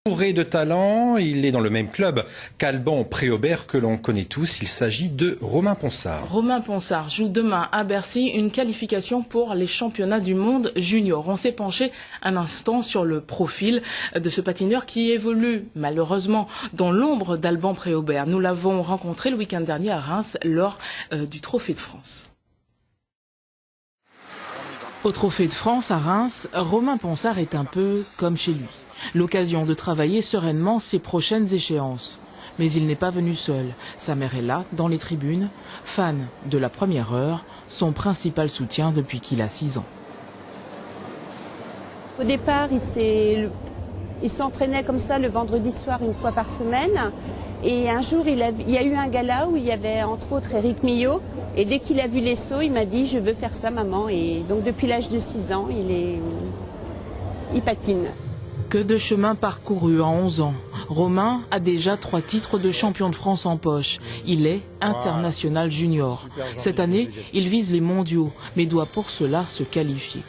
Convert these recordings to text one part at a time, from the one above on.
Bourré de talent, il est dans le même club qu'Alban Préaubert que l'on connaît tous. Il s'agit de Romain Ponsard. Romain Ponsard joue demain à Bercy une qualification pour les championnats du monde junior. On s'est penché un instant sur le profil de ce patineur qui évolue malheureusement dans l'ombre d'Alban Préaubert. Nous l'avons rencontré le week-end dernier à Reims lors du Trophée de France. Au Trophée de France à Reims, Romain Ponsard est un peu comme chez lui. L'occasion de travailler sereinement ses prochaines échéances. Mais il n'est pas venu seul. Sa mère est là, dans les tribunes, fan de la première heure, son principal soutien depuis qu'il a 6 ans. Au départ, il s'entraînait comme ça le vendredi soir une fois par semaine. Et un jour, il y a eu un gala où il y avait entre autres Éric Millot. Et dès qu'il a vu les sauts, il m'a dit « je veux faire ça, maman ». Et donc depuis l'âge de 6 ans, il patine. Que de chemin parcouru en 11 ans. Romain a déjà 3 titres de champion de France en poche. Il est international junior. Cette année, il vise les mondiaux, mais doit pour cela se qualifier.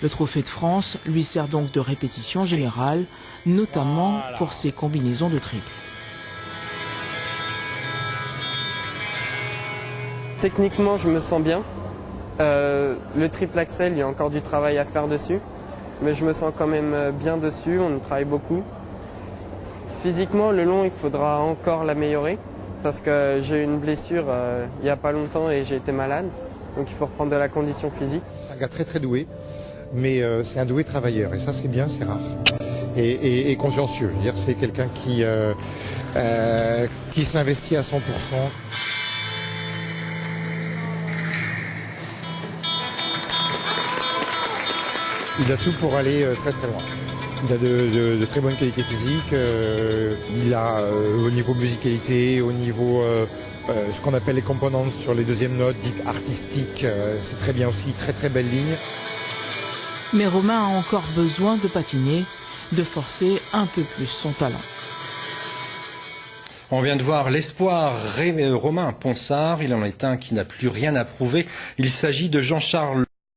Le Trophée de France lui sert donc de répétition générale, notamment pour ses combinaisons de triple. Techniquement, je me sens bien. Le triple axel, il y a encore du travail à faire dessus. Mais je me sens quand même bien dessus, on travaille beaucoup. Physiquement, le long, il faudra encore l'améliorer parce que j'ai eu une blessure il n'y a pas longtemps et j'ai été malade. Donc il faut reprendre de la condition physique. C'est un gars très doué, mais c'est un doué travailleur et ça c'est bien, c'est rare. Et consciencieux, je veux dire, c'est quelqu'un qui s'investit à 100%. Il a tout pour aller très loin. Il a de très bonnes qualités physiques. Il a au niveau musicalité, au niveau ce qu'on appelle les components sur les deuxièmes notes, dites artistiques, c'est très bien aussi, très belle ligne. Mais Romain a encore besoin de patiner, de forcer un peu plus son talent. On vient de voir l'espoir Romain Ponsard. Il en est un qui n'a plus rien à prouver. Il s'agit de Jean-Charles